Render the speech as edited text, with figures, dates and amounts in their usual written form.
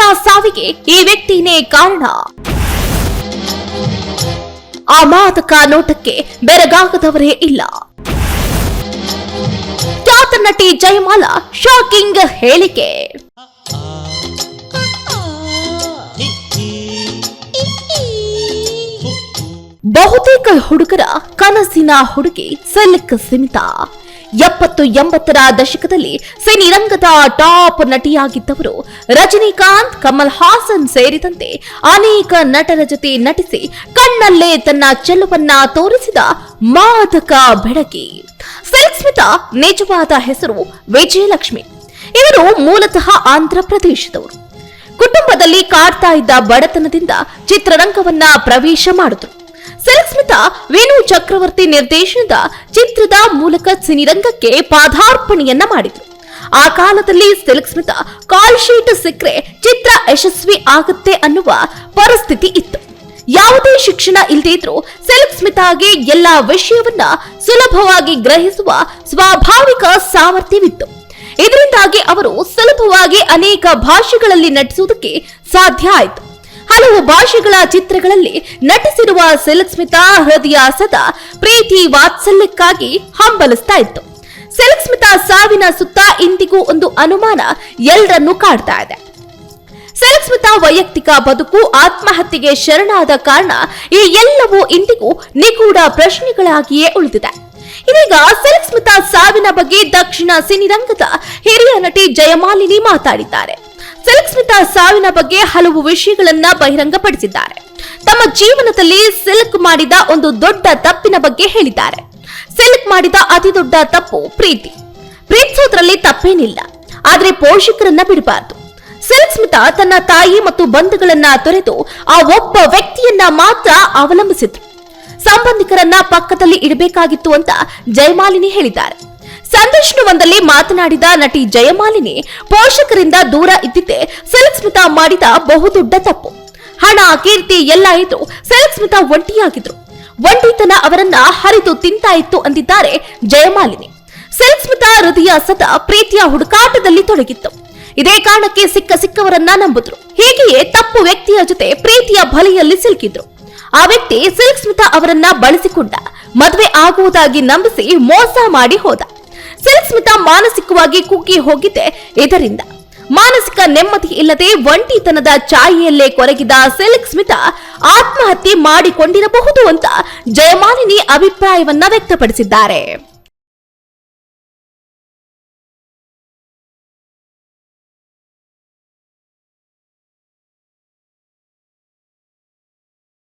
ಸ್ಮಿತಾ ಸಾವಿಗೆ ಈ ವ್ಯಕ್ತಿನೇ ಕಾರಣ. ಆ ಮಾದಕ ನೋಟಕ್ಕೆ ಬೆರಗಾಗದವರೇ ಇಲ್ಲ. ಖ್ಯಾತ ನಟಿ ಜಯಮಾಲಾ ಶಾಕಿಂಗ್ ಹೇಳಿಕೆ. ಬಹುತೇಕ ಹುಡುಗರ ಕನಸಿನ ಹುಡುಗಿ ಸಿಲ್ಕ್ ಸ್ಮಿತಾ. 70-80ರ ದಶಕದಲ್ಲಿ ಸಿನಿರಂಗದ ಟಾಪ್ ನಟಿಯಾಗಿದ್ದವರು. ರಜನಿಕಾಂತ್, ಕಮಲ್ ಹಾಸನ್ ಸೇರಿದಂತೆ ಅನೇಕ ನಟರ ಜೊತೆ ನಟಿಸಿ ಕಣ್ಣಲ್ಲೇ ತನ್ನ ಚೆಲುವನ್ನ ತೋರಿಸಿದ ಮಾದಕ ಬೆಡಗಿ ಸಿಲ್ಕ್ ಸ್ಮಿತಾ ನಿಜವಾದ ಹೆಸರು ವಿಜಯಲಕ್ಷ್ಮಿ. ಇವರು ಮೂಲತಃ ಆಂಧ್ರ ಪ್ರದೇಶದವರು. ಕುಟುಂಬದಲ್ಲಿ ಕಾಡ್ತಾ ಇದ್ದ ಬಡತನದಿಂದ ಚಿತ್ರರಂಗವನ್ನ ಪ್ರವೇಶ ಮಾಡಿದ್ರು. ಸಿಲ್ಕ್ ಸ್ಮಿತಾ ವೇಣು ಚಕ್ರವರ್ತಿ ನಿರ್ದೇಶನದ ಚಿತ್ರದ ಮೂಲಕ ಸಿನಿರಂಗಕ್ಕೆ ಪಾದಾರ್ಪಣೆಯನ್ನ ಮಾಡಿದ್ರು. ಆ ಕಾಲದಲ್ಲಿ ಸಿಲ್ಕ್ ಸ್ಮಿತಾ ಕಾಲ್ ಶೀಟ್ ಸಿಕ್ಕರೆ ಚಿತ್ರ ಯಶಸ್ವಿ ಆಗುತ್ತೆ ಅನ್ನುವ ಪರಿಸ್ಥಿತಿ ಇತ್ತು. ಯಾವುದೇ ಶಿಕ್ಷಣ ಇಲ್ಲದೇ ಇದ್ರೂ ಸಿಲ್ಕ್ ಸ್ಮಿತಾಗೆ ಎಲ್ಲಾ ವಿಷಯವನ್ನ ಸುಲಭವಾಗಿ ಗ್ರಹಿಸುವ ಸ್ವಾಭಾವಿಕ ಸಾಮರ್ಥ್ಯವಿತ್ತು. ಇದರಿಂದಾಗಿ ಅವರು ಸುಲಭವಾಗಿ ಅನೇಕ ಭಾಷೆಗಳಲ್ಲಿ ನಟಿಸುವುದಕ್ಕೆ ಸಾಧ್ಯ ಆಯಿತು. ಹಲವು ಭಾಷೆಗಳ ಚಿತ್ರಗಳಲ್ಲಿ ನಟಿಸಿರುವ ಸಿಲ್ಕ್ ಸ್ಮಿತಾ ಹೃದಯ ಸದಾ ಪ್ರೀತಿ ವಾತ್ಸಲ್ಯಕ್ಕಾಗಿ ಹಂಬಲಿಸ್ತಾ ಇತ್ತು. ಸಿಲ್ಕ್ ಸ್ಮಿತಾ ಸಾವಿನ ಸುತ್ತ ಇಂದಿಗೂ ಒಂದು ಅನುಮಾನ ಎಲ್ಲರನ್ನೂ ಕಾಡ್ತಾ ಇದೆ. ಸಿಲ್ಕ್ ಸ್ಮಿತಾ ವೈಯಕ್ತಿಕ ಬದುಕು, ಆತ್ಮಹತ್ಯೆಗೆ ಶರಣಾದ ಕಾರಣ ಈ ಎಲ್ಲವೂ ಇಂದಿಗೂ ನಿಗೂಢ ಪ್ರಶ್ನೆಗಳಾಗಿಯೇ ಉಳಿದಿದೆ. ಇದೀಗ ಸಿಲ್ಕ್ ಸ್ಮಿತಾ ಸಾವಿನ ಬಗ್ಗೆ ದಕ್ಷಿಣ ಸಿನಿರಂಗದ ಹಿರಿಯ ನಟಿ ಜಯಮಾಲಿನಿ ಮಾತಾಡಿದ್ದಾರೆ. ಸಿಲ್ಕ್ ಸ್ಮಿತಾ ಸಾವಿನ ಬಗ್ಗೆ ಹಲವು ವಿಷಯಗಳನ್ನ ಬಹಿರಂಗಪಡಿಸಿದ್ದಾರೆ. ತಮ್ಮ ಜೀವನದಲ್ಲಿ ಸಿಲ್ಕ್ ಮಾಡಿದ ಒಂದು ದೊಡ್ಡ ತಪ್ಪಿನ ಬಗ್ಗೆ ಹೇಳಿದ್ದಾರೆ. ಸಿಲ್ಕ್ ಮಾಡಿದ ಅತಿ ದೊಡ್ಡ ತಪ್ಪು ಪ್ರೀತಿಸೋದ್ರಲ್ಲಿ ತಪ್ಪೇನಿಲ್ಲ, ಆದ್ರೆ ಪೋಷಕರನ್ನ ಬಿಡಬಾರ್ದು. ಸಿಲ್ಕ್ ಸ್ಮಿತಾ ತನ್ನ ತಾಯಿ ಮತ್ತು ಬಂಧುಗಳನ್ನ ತೊರೆದು ಆ ಒಬ್ಬ ವ್ಯಕ್ತಿಯನ್ನ ಮಾತ್ರ ಅವಲಂಬಿಸಿದ್ರು. ಸಂಬಂಧಿಕರನ್ನ ಪಕ್ಕದಲ್ಲಿ ಇಡಬೇಕಾಗಿತ್ತು ಅಂತ ಜಯಮಾಲಿನಿ ಹೇಳಿದ್ದಾರೆ. ಸಂದರ್ಶನವೊಂದರಲ್ಲಿ ಮಾತನಾಡಿದ ನಟಿ ಜಯಮಾಲಿನಿ, ಪೋಷಕರಿಂದ ದೂರ ಇದ್ದಿದ್ದೆ ಸಿಲ್ಕ್ ಸ್ಮಿತಾ ಮಾಡಿದ ಬಹುದೊಡ್ಡ ತಪ್ಪು. ಹಣ, ಕೀರ್ತಿ ಎಲ್ಲ ಇದ್ರು ಸಿಲ್ಕ್ ಸ್ಮಿತಾ ಒಂಟಿಯಾಗಿದ್ರು. ಒಂಟಿತನ ಅವರನ್ನ ಹರಿದು ತಿಂತಾ ಇತ್ತು ಅಂದಿದ್ದಾರೆ ಜಯಮಾಲಿನಿ. ಸಿಲ್ಕ್ ಸ್ಮಿತಾ ಹೃದಯ ಸದಾ ಪ್ರೀತಿಯ ಹುಡುಕಾಟದಲ್ಲಿ ತೊಡಗಿತ್ತು. ಇದೇ ಕಾರಣಕ್ಕೆ ಸಿಕ್ಕವರನ್ನ ನಂಬಿದ್ರು. ಹೀಗೆಯೇ ತಪ್ಪು ವ್ಯಕ್ತಿಯ ಜೊತೆ ಪ್ರೀತಿಯ ಬಲೆಯಲ್ಲಿ ಸಿಲುಕಿದ್ರು. ಆ ವ್ಯಕ್ತಿ ಸಿಲ್ಕ್ ಸ್ಮಿತಾ ಅವರನ್ನ ಬಳಸಿಕೊಂಡ, ಮದುವೆ ಆಗುವುದಾಗಿ ನಂಬಿಸಿ ಮೋಸ ಮಾಡಿ ಹೋದ. ಸಿಲ್ಕ್ ಸ್ಮಿತಾ ಮಾನಸಿಕವಾಗಿ ಕುಗ್ಗಿ ಹೋಗಿದ್ದೆ. ಇದರಿಂದ ಮಾನಸಿಕ ನೆಮ್ಮದಿ ಇಲ್ಲದೆ ಒಂಟಿತನದ ಛಾಯೆಯಲ್ಲೇ ಕೊರಗಿದ ಸಿಲ್ಕ್ ಸ್ಮಿತಾ ಆತ್ಮಹತ್ಯೆ ಮಾಡಿಕೊಂಡಿರಬಹುದು ಅಂತ ಜಯಮಾಲಿನಿ ಅಭಿಪ್ರಾಯವನ್ನ ವ್ಯಕ್ತಪಡಿಸಿದ್ದಾರೆ.